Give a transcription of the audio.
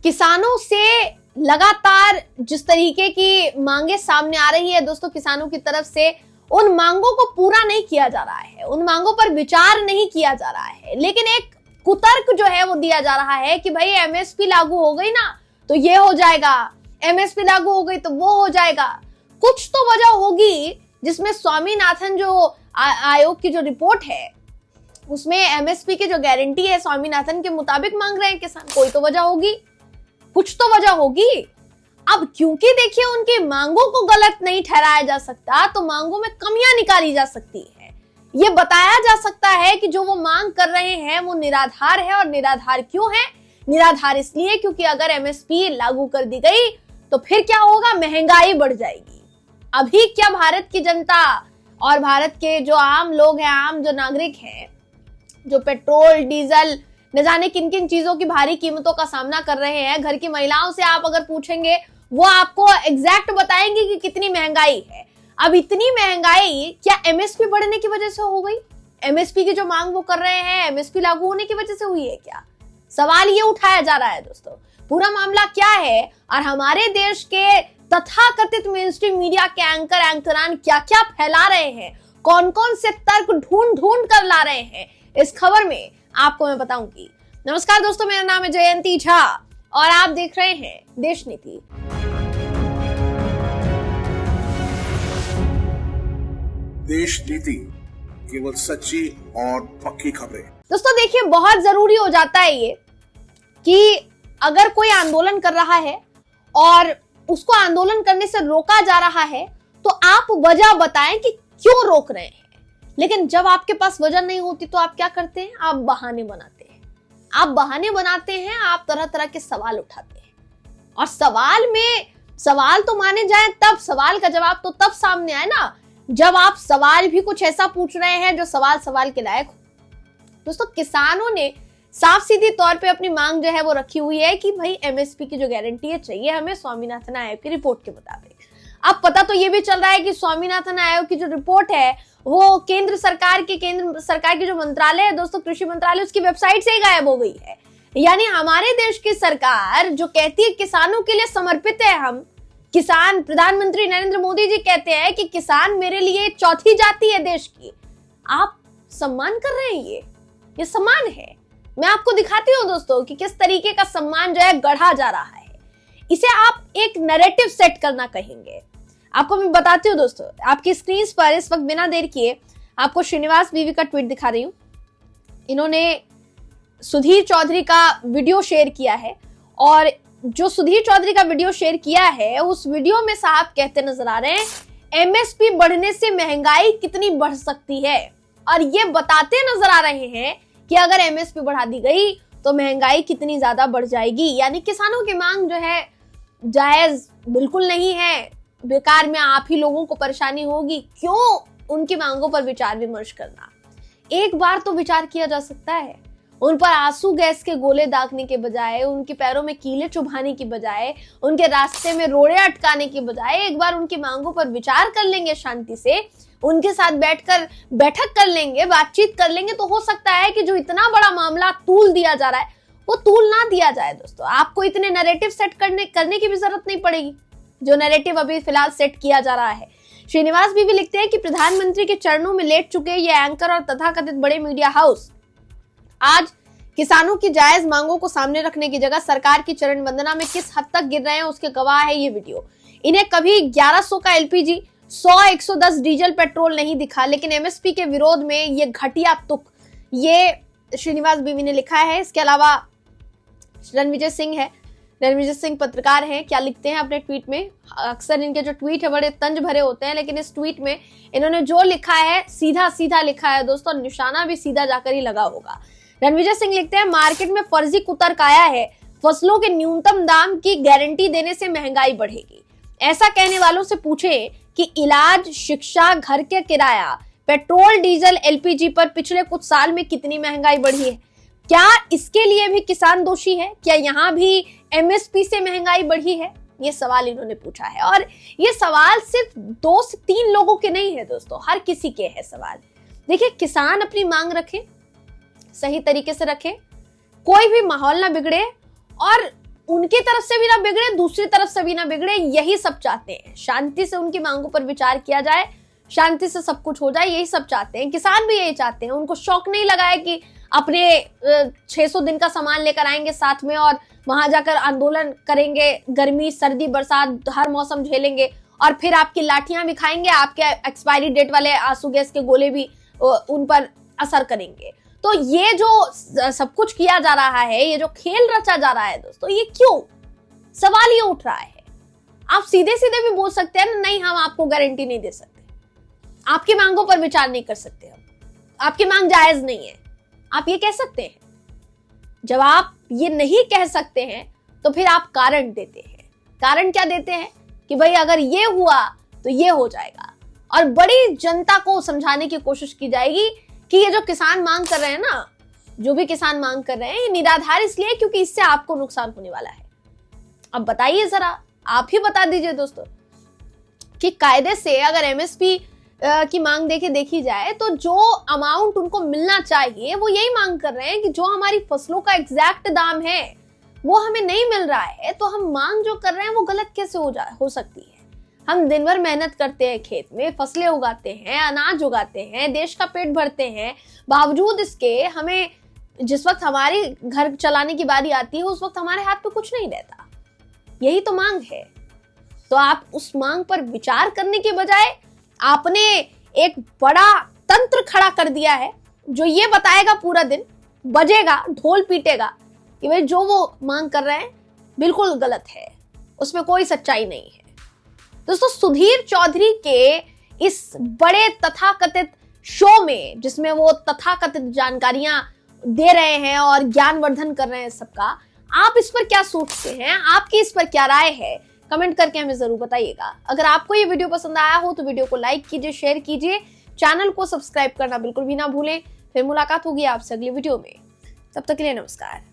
किसानों से लगातार जिस तरीके की मांगे सामने आ रही है दोस्तों किसानों की तरफ से, उन मांगों को पूरा नहीं किया जा रहा है, उन मांगों पर विचार नहीं किया जा रहा है। लेकिन एक कुतर्क जो है वो दिया जा रहा है कि भाई एमएसपी लागू हो गई ना तो ये हो जाएगा, एमएसपी लागू हो गई तो वो हो जाएगा। कुछ तो वजह होगी जिसमें स्वामीनाथन जो आयोग की जो रिपोर्ट है उसमें एमएसपी की जो गारंटी है स्वामीनाथन के मुताबिक मांग रहे हैं किसान। कोई तो वजह होगी, कुछ तो वजह होगी। अब क्योंकि देखिए उनकी मांगों को गलत नहीं ठहराया जा सकता तो मांगों में कमियां निकाली जा सकती है। ये बताया जा सकता है कि जो वो मांग कर रहे हैं वो निराधार है। और निराधार क्यों है? निराधार इसलिए क्योंकि अगर एमएसपी लागू कर दी गई तो फिर क्या होगा? महंगाई बढ़ जाएगी। अभी क्या भारत की जनता और भारत के जो आम लोग हैं, आम जो नागरिक हैं, जो पेट्रोल डीजल न जाने किन किन चीजों की भारी कीमतों का सामना कर रहे हैं, घर की महिलाओं से आप अगर पूछेंगे वो आपको एग्जैक्ट बताएंगे कि कितनी महंगाई है। अब इतनी महंगाई क्या एमएसपी बढ़ने की वजह से हो गई? एमएसपी की जो मांग वो कर रहे हैं एमएसपी लागू होने की वजह से हुई है क्या? सवाल ये उठाया जा रहा है दोस्तों। पूरा मामला क्या है और हमारे देश के तथाकथित मेनस्ट्रीम मीडिया के एंकरान क्या क्या फैला रहे हैं, कौन कौन से तर्क ढूंढ ढूंढ कर ला रहे हैं, इस खबर में आपको मैं बताऊंगी। नमस्कार दोस्तों, मेरा नाम है जयंती झा और आप देख रहे हैं देश नीति। देश नीति, केवल सच्ची और पक्की खबरें। दोस्तों देखिए, बहुत जरूरी हो जाता है ये कि अगर कोई आंदोलन कर रहा है और उसको आंदोलन करने से रोका जा रहा है तो आप वजह बताएं कि क्यों रोक रहे हैं। लेकिन जब आपके पास वजह नहीं होती तो आप क्या करते हैं? आप बहाने बनाते हैं। आप बहाने बनाते हैं, आप तरह तरह के सवाल उठाते हैं। और सवाल तो माने जाए तब, सवाल का जवाब तो तब सामने आए ना जब आप सवाल भी कुछ ऐसा पूछ रहे हैं जो सवाल के लायक हो। दोस्तों किसानों ने साफ सीधी तौर पे अपनी मांग जो है वो रखी हुई है कि भाई एमएसपी की जो गारंटी है चाहिए हमें स्वामीनाथन आयोग की रिपोर्ट के मुताबिक। अब पता तो ये भी चल रहा है कि स्वामीनाथन आयोग की जो रिपोर्ट है वो केंद्र सरकार की जो मंत्रालय है दोस्तों, कृषि मंत्रालय, उसकी वेबसाइट से ही गायब हो गई है। यानी हमारे देश की सरकार जो कहती है किसानों के लिए समर्पित है, हम किसान, प्रधानमंत्री नरेंद्र मोदी जी कहते हैं कि किसान मेरे लिए चौथी जाति है देश की, आप सम्मान कर रहे हैं। ये सम्मान है। मैं आपको दिखाती हूँ दोस्तों कि किस तरीके का सम्मान जो है गढ़ा जा रहा है। इसे आप एक नैरेटिव सेट करना कहेंगे। आपको मैं बताती हूँ दोस्तों, आपकी स्क्रीन पर इस वक्त बिना देर किए आपको श्रीनिवास बीवी का ट्वीट दिखा रही हूँ। इन्होंने सुधीर चौधरी का वीडियो शेयर किया है और जो सुधीर चौधरी का वीडियो शेयर किया है उस वीडियो में साहब कहते नजर आ रहे हैं एमएसपी बढ़ने से महंगाई कितनी बढ़ सकती है। और ये बताते नजर आ रहे हैं कि अगर एमएसपी बढ़ा दी गई तो महंगाई कितनी ज्यादा बढ़ जाएगी। यानी किसानों की मांग जो है जायज बिल्कुल नहीं है, बेकार में आप ही लोगों को परेशानी होगी। क्यों उनकी मांगों पर विचार विमर्श करना? एक बार तो विचार किया जा सकता है। उन पर आंसू गैस के गोले दागने के बजाय, उनके पैरों में कीले चुभाने की बजाय, उनके रास्ते में रोड़े अटकाने की बजाय एक बार उनकी मांगों पर विचार कर लेंगे, शांति से उनके साथ बैठक कर लेंगे, बातचीत कर लेंगे, तो हो सकता है कि जो इतना बड़ा मामला तूल दिया जा रहा है वो तूल ना दिया जाए। दोस्तों आपको इतने नैरेटिव सेट करने की भी जरूरत नहीं पड़ेगी जो नैरेटिव अभी फिलहाल सेट किया जा रहा है। श्रीनिवास भी लिखते हैं कि प्रधानमंत्री के चरणों में लेट चुके ये एंकर और तथाकथित बड़े मीडिया हाउस आज किसानों की जायज मांगों को सामने रखने की जगह सरकार की चरण वंदना में किस हद तक गिर रहे हैं उसके गवाह है ये वीडियो। इन्हें कभी 1100 का एलपीजी, 100-110 डीजल पेट्रोल नहीं दिखा, लेकिन एमएसपी के विरोध में ये घटिया तुक, ये श्रीनिवास बीवी ने लिखा है। इसके अलावा रणविजय सिंह पत्रकार हैं, क्या लिखते हैं अपने ट्वीट में? अक्सर इनके जो ट्वीट है बड़े तंज भरे होते हैं, लेकिन इस ट्वीट में इन्होंने जो लिखा है सीधा सीधा लिखा है दोस्तों, निशाना भी सीधा जाकर ही लगा होगा। रणविजय सिंह लिखते हैं मार्केट में फर्जी कुतर्क आया है, फसलों के न्यूनतम दाम की गारंटी देने से महंगाई बढ़ेगी। ऐसा कहने वालों से पूछे कि इलाज, शिक्षा, घर के किराया, पेट्रोल डीजल, एलपीजी पर पिछले कुछ साल में कितनी महंगाई बढ़ी है। क्या इसके लिए भी किसान दोषी है? क्या यहाँ भी एमएसपी से महंगाई बढ़ी है? ये सवाल इन्होंने पूछा है। और ये सवाल सिर्फ 2 से 3 लोगों के नहीं है दोस्तों, हर किसी के है सवाल। देखिए, किसान अपनी मांग रखे, सही तरीके से रखे, कोई भी माहौल ना बिगड़े और उनकी तरफ से भी ना बिगड़े, दूसरी तरफ से भी ना बिगड़े, यही सब चाहते हैं। शांति से उनकी मांगों पर विचार किया जाए, शांति से सब कुछ हो जाए, यही सब चाहते हैं। किसान भी यही चाहते हैं। उनको शौक नहीं लगा है कि अपने 600 दिन का सामान लेकर आएंगे साथ में और वहां जाकर आंदोलन करेंगे, गर्मी सर्दी बरसात हर मौसम झेलेंगे और फिर आपकी लाठियां भी खाएंगे, आपके एक्सपायरी डेट वाले आंसू गैस के गोले भी उन पर असर करेंगे। तो ये जो सब कुछ किया जा रहा है, ये जो खेल रचा जा रहा है दोस्तों, ये क्यों? सवाल ये उठ रहा है। आप सीधे सीधे भी बोल सकते हैं नहीं, हम आपको गारंटी नहीं दे सकते, आपकी मांगों पर विचार नहीं कर सकते, हम आपकी मांग जायज नहीं है, आप ये कह सकते हैं। जब आप ये नहीं कह सकते हैं तो फिर आप कारण देते हैं। कारण क्या देते हैं? कि भाई अगर ये हुआ तो ये हो जाएगा, और बड़ी जनता को समझाने की कोशिश की जाएगी कि ये जो किसान मांग कर रहे हैं ना, जो भी किसान मांग कर रहे हैं, ये निराधार इसलिए क्योंकि इससे आपको नुकसान होने वाला है। अब बताइए जरा, आप ही बता दीजिए दोस्तों कि कायदे से अगर एमएसपी की मांग देखी जाए तो जो अमाउंट उनको मिलना चाहिए वो यही मांग कर रहे हैं कि जो हमारी फसलों का एग्जैक्ट दाम है वो हमें नहीं मिल रहा है, तो हम मांग जो कर रहे हैं वो गलत कैसे हो सकती है? हम दिन भर मेहनत करते हैं, खेत में फसलें उगाते हैं, अनाज उगाते हैं, देश का पेट भरते हैं, बावजूद इसके हमें जिस वक्त हमारी घर चलाने की बारी आती है उस वक्त हमारे हाथ पे कुछ नहीं रहता। यही तो मांग है। तो आप उस मांग पर विचार करने के बजाय आपने एक बड़ा तंत्र खड़ा कर दिया है जो ये बताएगा, पूरा दिन बजेगा, ढोल पीटेगा कि भाई जो वो मांग कर रहे हैं बिल्कुल गलत है, उसमें कोई सच्चाई नहीं है। दोस्तों, सुधीर चौधरी के इस बड़े तथाकथित शो में, जिसमें वो तथाकथित जानकारियां दे रहे हैं और ज्ञानवर्धन कर रहे हैं सबका, आप इस पर क्या सोचते हैं? आपकी इस पर क्या राय है? कमेंट करके हमें जरूर बताइएगा। अगर आपको ये वीडियो पसंद आया हो तो वीडियो को लाइक कीजिए, शेयर कीजिए, चैनल को सब्सक्राइब करना बिल्कुल भी ना भूलें। फिर मुलाकात होगी आपसे अगली वीडियो में। तब तक के लिए नमस्कार।